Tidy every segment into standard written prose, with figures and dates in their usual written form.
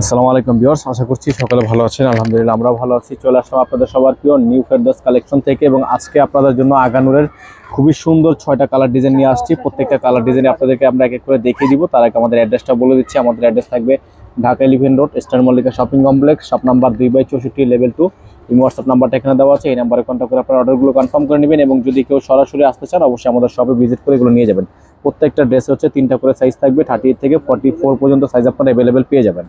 আসসালামু আলাইকুম ভিউয়ার্স, আশা করছি সকলে ভালো আছেন। আলহামদুলিল্লাহ আমরাও ভালো আছি। চলে আসলাম আপনাদের সবার প্রিয় নিউ ফেরদৌস কালেকশন থেকে এবং আজকে আপনাদের জন্য আগানুরের খুবই সুন্দর 6টা কালার ডিজাইন নিয়ে আসছি। প্রত্যেকটা কালার ডিজাইন আপনাদেরকে আমরা এক এক করে দেখিয়ে দিব। তার আগে আমাদের অ্যাড্রেসটা বলে দিচ্ছি। আমাদের অ্যাড্রেস থাকবে Dhaka elephant road, eastern Mallika shopping complex, shop number 2/64, level 2। এই হোয়াটসঅ্যাপ নাম্বারটা এখানে দেওয়া আছে। এই নাম্বারে কন্ট্যাক্ট করে আপনার অর্ডারগুলো কনফার্ম করে নেবেন এবং যদি কেউ সরাসরি আসতে চান অবশ্যই আমাদের শপে ভিজিট করে এগুলো নিয়ে যাবেন। প্রত্যেকটা ড্রেস হচ্ছে 3টা করে সাইজ থাকবে, 38 থেকে 44 পর্যন্ত সাইজ আপনারা অ্যাভেলেবেল পেয়ে যাবেন।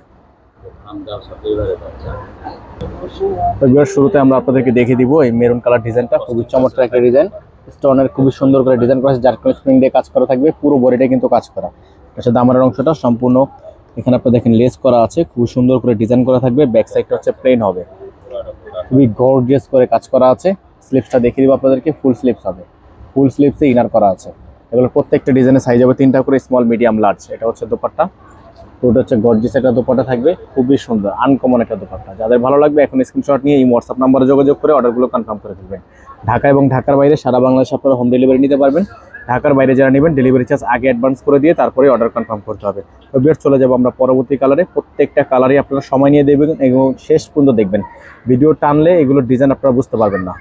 শুরুতে আমরা আপনাদেরকে দেখিয়ে দিব এই মেরুন কালার ডিজাইনটা। খুবই চমৎকার একটা ডিজাইন, স্টোনের খুবই সুন্দর করে ডিজাইন করা আছে, জারকন স্প্রিং দিয়ে কাজ করা থাকবে। পুরো বডিটা কিন্তু কাজ করা। আচ্ছা, দামারের অংশটা সম্পূর্ণ এখানে আপনারা দেখেন লেস করা আছে, খুবই সুন্দর করে ডিজাইন করা থাকবে। ব্যাক সাইডটা হচ্ছে প্লেন হবে, খুবই গর্জিয়াস করে কাজ করা আছে। স্লিপসটা দেখিয়ে দিব আপনাদেরকে, ফুল স্লিপস হবে, ফুল স্লিপসে ইনার করা আছে। এগুলো প্রত্যেকটা ডিজাইনের সাইজ হবে 3টা করে, স্মল, মিডিয়াম, লার্জ। এটা হচ্ছে দোপাট্টা, ওটা হচ্ছে গর্জিয়াস একটা দোপাট্টা থাকবে, খুবই সুন্দর আনকমন একটা দোপাট্টা। যাদের ভালো লাগবে এখন স্ক্রিনশট নিয়ে এই হোয়াটসঅ্যাপ নাম্বারে যোগাযোগ করে অর্ডারগুলো কনফার্ম করে ফেলবেন। ঢাকা এবং ঢাকার বাইরে সারা বাংলাদেশে আপনারা হোম ডেলিভারি নিতে পারবেন। ঢাকার বাইরে যারা নেবেন ডেলিভারি চার্জ আগে অ্যাডভান্স করে দিয়ে তারপরে অর্ডার কনফার্ম করতে হবে। তো ভিউয়ার্স, চলে যাবো আমরা পরবর্তী কালারে। প্রত্যেকটা কালারই আপনারা সময় নিয়ে দেবেন এবং শেষ পর্যন্ত দেখবেন। ভিডিও টানলে এগুলোর ডিজাইন আপনারা বুঝতে পারবেন না।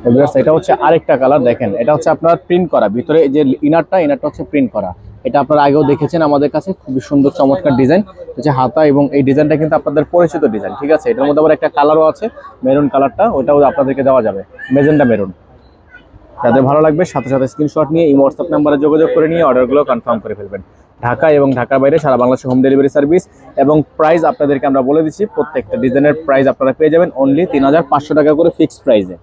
ভিউয়ার্স, এটা হচ্ছে আরেকটা কালার দেখেন, এটা হচ্ছে আপনার প্রিন্ট করা, ভিতরে যে ইনারটা হচ্ছে প্রিন্ট করা। এটা আপনারা আগেও দেখেছেন আমাদের কাছে, খুবই সুন্দর চমৎকার ডিজাইন হচ্ছে হাতা, এবং এই ডিজাইনটা কিন্তু আপনাদের পরিচিত ডিজাইন। ঠিক আছে, এটার মধ্যে আবার একটা কালারও আছে, মেরুন কালারটা, ওটাও আপনাদেরকে দেওয়া যাবে, মেজেন্টা মেরুন। যাদের ভালো লাগবে সাথে সাথে স্ক্রিনশট নিয়ে এই হোয়াটসঅ্যাপ নাম্বারে যোগাযোগ করে নিয়ে অর্ডারগুলো কনফার্ম করে ফেলবেন। ঢাকা এবং ঢাকার বাইরে সারা বাংলাদেশে হোম ডেলিভারি সার্ভিস। এবং প্রাইস আপনাদেরকে আমরা বলে দিচ্ছি, প্রত্যেকটা ডিজাইনের প্রাইস আপনারা পেয়ে যাবেন অনলি 3500 টাকা করে ফিক্সড প্রাইসে।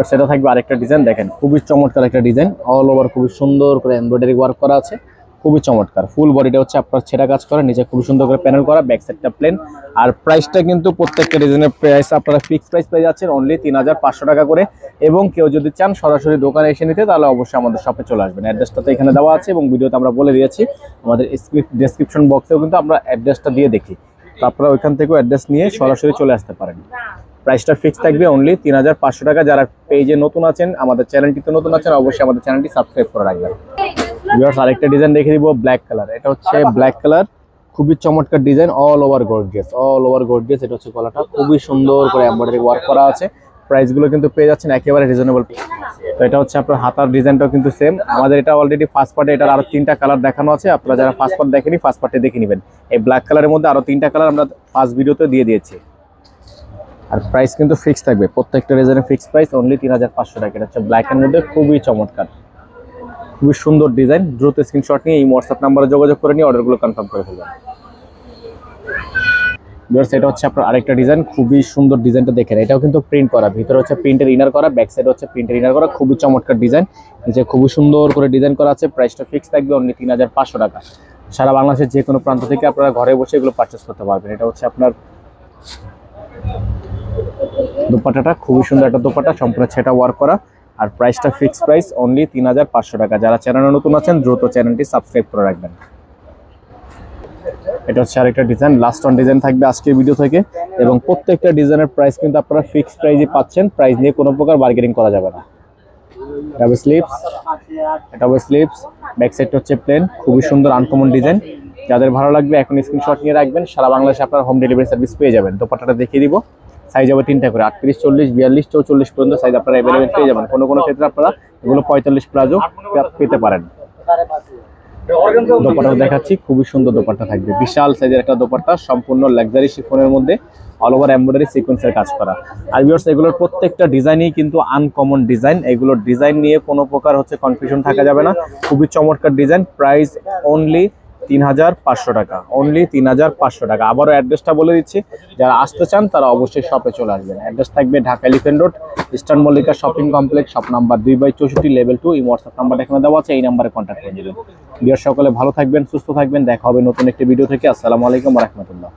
সেটা থাকবে আরেকটা ডিজাইন দেখেন, খুবই চমৎকার একটা ডিজাইন, অল ওভার খুবই সুন্দর করে এমব্রয়ডারি ওয়ার্ক করা আছে, খুবই চমৎকার। ফুল বডিটা হচ্ছে আপনার ছেঁড়া কাজ করা, নিচে খুবই সুন্দর করে প্যানেল করা, ব্যাক সাইডটা প্লেন। আর প্রাইসটা কিন্তু প্রত্যেকটা ডিজাইনের প্রাইস আপনারা ফিক্সড প্রাইস পেয়ে যাচ্ছেন অনলি 3500 টাকা করে। এবং কেউ যদি চান সরাসরি দোকানে এসে নিতে তাহলে অবশ্যই আমাদের শপে চলে আসবেন। অ্যাড্রেসটা তো এখানে দেওয়া আছে এবং ভিডিওতে আমরা বলে দিয়েছি। আমাদের ডেসক্রিপশন বক্সেও কিন্তু আমরা অ্যাড্রেসটা দিয়ে দেখি, তো আপনারা ওইখান থেকেও অ্যাড্রেস নিয়ে সরাসরি চলে আসতে পারেন। প্রাইসটা ফিক্স থাকবে অনলি 3500 টাকা। যারা পেজে নতুন আছেন, আমাদের চ্যানেলটিতে নতুন আছেন, অবশ্যই আমাদের চ্যানেলটি সাবস্ক্রাইব করে রাখবেন। ভিউয়ার্স, আরেকটা ডিজাইন দেখে দিব, ব্ল্যাক কালার। এটা হচ্ছে ব্ল্যাক কালার, খুবই চমৎকার design, all over gorgeous, all over gorgeous. এটা হচ্ছে গলাটা খুবই সুন্দর করে এমব্রয়ডারি ওয়ার্ক করা আছে। প্রাইসগুলো কিন্তু পেয়ে যাচ্ছেন একেবারে রিজনেবল। তো এটা হচ্ছে আপনার হাতার ডিজাইনটাও কিন্তু সেম। আমাদের এটা অলরেডি ফার্স্ট পার্টে এটার আরো 3টা কালার দেখানো আছে। আপনারা যারা ফার্স্ট পার্ট দেখেনি ফার্স্ট পার্টে দেখে নেবেন। এই ব্ল্যাক কালারের মধ্যে আরো 3টা কালার আমরা ফার্স্ট ভিডিওতে দিয়ে দিয়েছি। আর প্রাইস কিন্তু ফিক্স থাকবে, প্রত্যেকটা ডিজাইনের ফিক্স প্রাইস অনলি 3500 টাকা। এটা হচ্ছে ব্ল্যাক এর মধ্যে, খুবই চমৎকার, খুবই সুন্দর ডিজাইন। দ্রুত স্ক্রিনশট নিয়ে এই হোয়াটসঅ্যাপ নাম্বারে যোগাযোগ করে নিয়ে অর্ডারগুলো কনফার্ম করে ফেলবেন। এটা হচ্ছে আপনার আরেকটা ডিজাইন, খুবই সুন্দর ডিজাইনটা দেখেন। এটাও কিন্তু প্রিন্ট করা, ভিতরে হচ্ছে প্রিন্টের ইনার করা, ব্যাক সাইড হচ্ছে প্রিন্টের ইনার করা, খুবই চমৎকার ডিজাইন। নিচে খুবই সুন্দর করে ডিজাইন করা আছে। প্রাইসটা ফিক্স থাকবে অনলি 3500 টাকা। সারা বাংলাদেশের যে কোনো প্রান্ত থেকে আপনারা ঘরে বসে এগুলো পারচেস করতে পারবেন। এটা হচ্ছে আপনার দোপাট্টাটা, খুবই সুন্দর একটা দোপাট্টা, সম্পূর্ণ ছেটা ওয়ার্ক করা। আর প্রাইসটা ফিক্স প্রাইস অনলি 3500 টাকা। যারা চ্যানেলে নতুন আছেন দ্রুত চ্যানেলটি সাবস্ক্রাইব করে রাখবেন। এটা হচ্ছে আরেকটা ডিজাইন, লাস্ট অন ডিজাইন থাকবে আজকের ভিডিও থেকে। এবং প্রত্যেকটা ডিজাইনের প্রাইস কিন্তু আপনারা ফিক্সড প্রাইসে পাচ্ছেন, প্রাইস নিয়ে কোনো প্রকার বার্গেনিং করা যাবে না। এটা হবে স্লিপস, এটা হবে স্লিপস, ব্যাক সাইডটা হচ্ছে প্লেন, খুবই সুন্দর আনকমন ডিজাইন। যাদের ভালো লাগবে এখন স্ক্রিনশট নিয়ে রাখবেন। সারা বাংলাদেশে আপনারা হোম ডেলিভারি সার্ভিস পেয়ে যাবেন। দোপাট্টাটা দেখিয়ে দিব, সাইজ হবে 3টা করে, 38, 40, 42, 44 পর্যন্ত সাইজ আপনারা অ্যাভেলেবেল পেয়ে যাবেন। কোনো কোনো ক্ষেত্রে আপনারা এগুলো 45 প্লাজো পেতে পারেন। দোপাট্টা দেখাচ্ছি, খুবই সুন্দর দোপাট্টা থাকবে, বিশাল সাইজের একটা দোপাট্টা, সম্পূর্ণ লাক্সারি শিফনের মধ্যে অল ওভার এমব্রয়ডারি সিকোয়েন্সের কাজ করা। আর ভিউয়ার্স, এগুলোর প্রত্যেকটা ডিজাইনই কিন্তু আনকমন ডিজাইন। এগুলোর ডিজাইন নিয়ে কোনো প্রকার হচ্ছে কনফিউশন থাকা যাবে না। খুবই চমৎকার ডিজাইন। প্রাইস অনলি 3500 টাকা, অনলি 3500 টাকা। আবারও অ্যাড্রেসটা বলে দিচ্ছি, যারা আসতে চান তারা অবশ্যই শপে চলে আসবেন। অ্যাড্রেস থাকবে Dhaka elephant road, eastern Mallika shopping complex, shop number 2/64, level 2। এই হোয়াটসঅ্যাপ নাম্বারটা এখানে দেওয়া আছে, এই নাম্বারে কন্ট্যাক্ট করে নেবেন। ভিউয়ার্স, সকলে ভালো থাকবেন, সুস্থ থাকবেন। দেখা হবে নতুন একটি ভিডিও থেকে। আসসালামু আলাইকুম ওয়া রাহমাতুল্লাহ।